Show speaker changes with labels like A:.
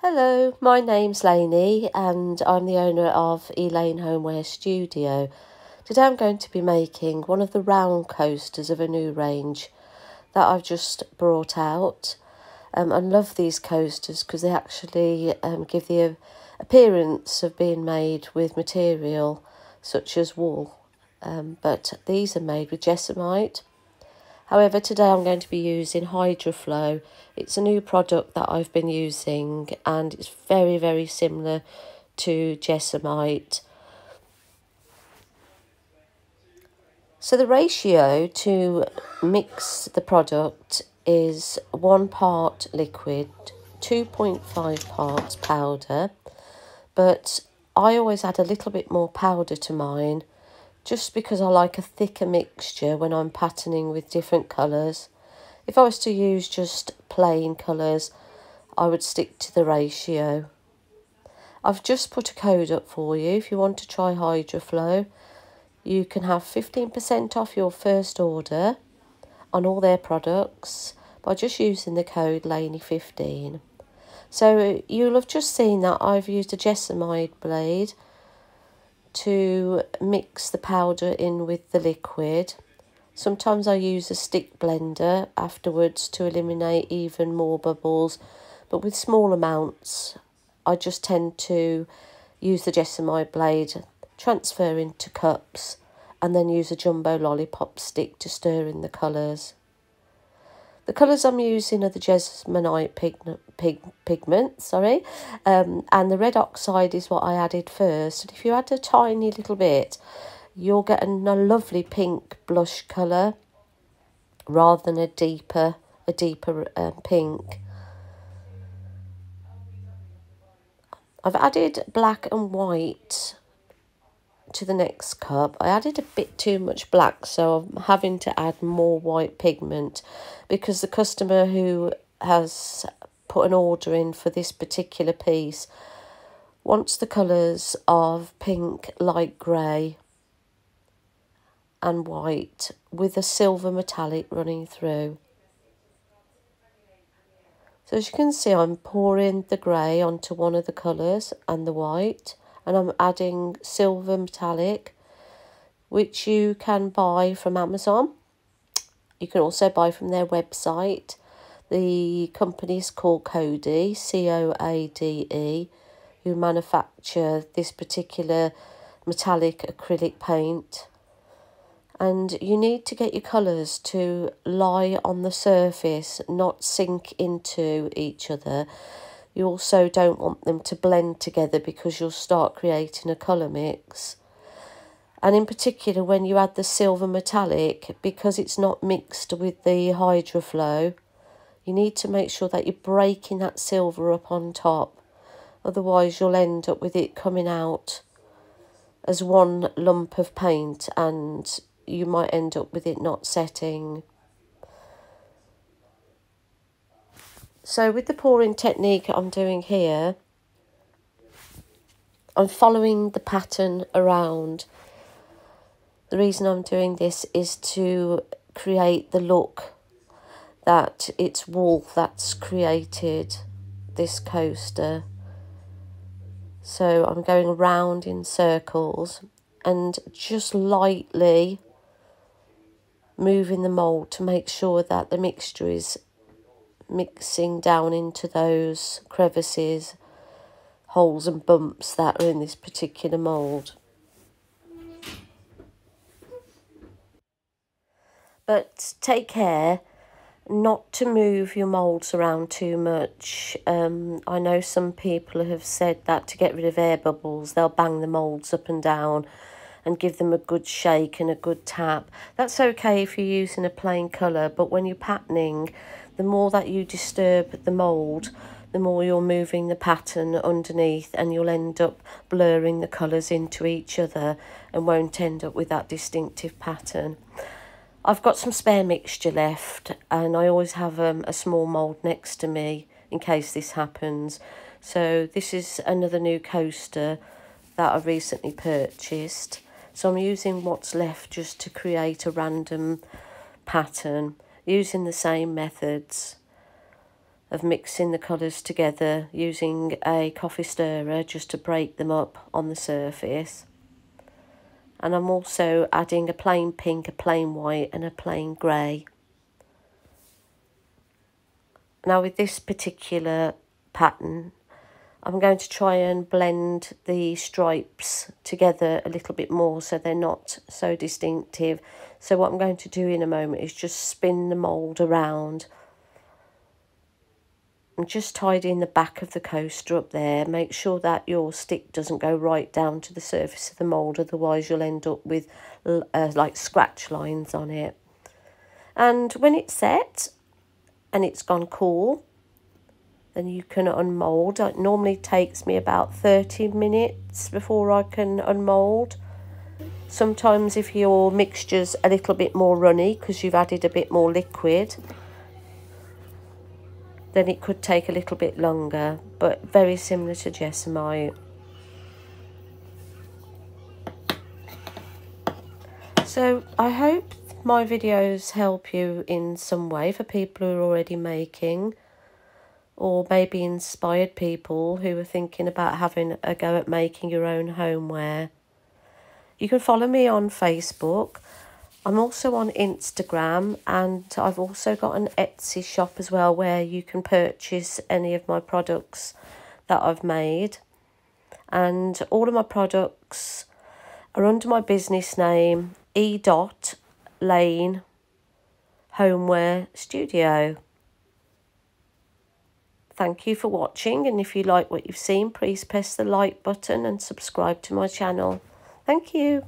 A: Hello, my name's Lainey and I'm the owner of Elaine Homeware Studio. Today I'm going to be making one of the round coasters of a new range that I've just brought out. I love these coasters because they actually give the appearance of being made with material such as wool, but these are made with Jesmonite. However, today I'm going to be using Hydroflow. It's a new product that I've been using and it's very, very similar to Jesmonite. So the ratio to mix the product is 1 part liquid, 2.5 parts powder, but I always add a little bit more powder to mine just because I like a thicker mixture when I'm patterning with different colours. If I was to use just plain colours, I would stick to the ratio. I've just put a code up for you. If you want to try Hydroflow, you can have 15% off your first order on all their products by just using the code Laney15. So you'll have just seen that I've used a Jesmonite blade to mix the powder in with the liquid. Sometimes I use a stick blender afterwards to eliminate even more bubbles, but with small amounts I just tend to use the Jesmonite blade, transfer into cups and then use a jumbo lollipop stick to stir in the colours. The colours I'm using are the Jesmonite pigment, and the red oxide is what I added first. And if you add a tiny little bit, you'll get a lovely pink blush colour rather than a deeper pink. I've added black and white to the next cup. I added a bit too much black, so I'm having to add more white pigment because the customer who has put an order in for this particular piece wants the colours of pink, light grey and white with a silver metallic running through. So as you can see, I'm pouring the grey onto one of the colours and the white, and I'm adding silver metallic, which you can buy from Amazon. You can also buy from their website. The company is called Coade, C-O-A-D-E, who manufacture this particular metallic acrylic paint. And you need to get your colours to lie on the surface, not sink into each other. You also don't want them to blend together because you'll start creating a colour mix. And in particular, when you add the silver metallic, because it's not mixed with the Hydroflow, you need to make sure that you're breaking that silver up on top. Otherwise, you'll end up with it coming out as one lump of paint and you might end up with it not setting. So with the pouring technique I'm doing here, I'm following the pattern around. The reason I'm doing this is to create the look that it's wool that's created this coaster. So I'm going around in circles and just lightly moving the mould to make sure that the mixture is mixing down into those crevices, holes and bumps that are in this particular mould. But take care not to move your moulds around too much. I know some people have said that to get rid of air bubbles, they'll bang the moulds up and down and give them a good shake and a good tap. That's okay if you're using a plain colour, but when you're patterning, the more that you disturb the mould, the more you're moving the pattern underneath and you'll end up blurring the colours into each other and won't end up with that distinctive pattern. I've got some spare mixture left and I always have a small mould next to me in case this happens. So this is another new coaster that I recently purchased. So I'm using what's left just to create a random pattern using the same methods. of mixing the colours together using a coffee stirrer just to break them up on the surface. And I'm also adding a plain pink, a plain white and a plain grey. Now with this particular pattern, I'm going to try and blend the stripes together a little bit more so they're not so distinctive. So what I'm going to do in a moment is just spin the mould around and just tidying the back of the coaster up there. Make sure that your stick doesn't go right down to the surface of the mould, otherwise you'll end up with like scratch lines on it. And when it's set and it's gone cool, then you can unmould. It normally takes me about 30 minutes before I can unmould. Sometimes if your mixture's a little bit more runny because you've added a bit more liquid, then it could take a little bit longer, but very similar to Jesmonite. So I hope my videos help you in some way for people who are already making, or maybe inspired people who are thinking about having a go at making your own homeware. You can follow me on Facebook. I'm also on Instagram, and I've also got an Etsy shop as well where you can purchase any of my products that I've made. And all of my products are under my business name, E. Lane Homeware Studio. Thank you for watching, and if you like what you've seen, please press the like button and subscribe to my channel. Thank you.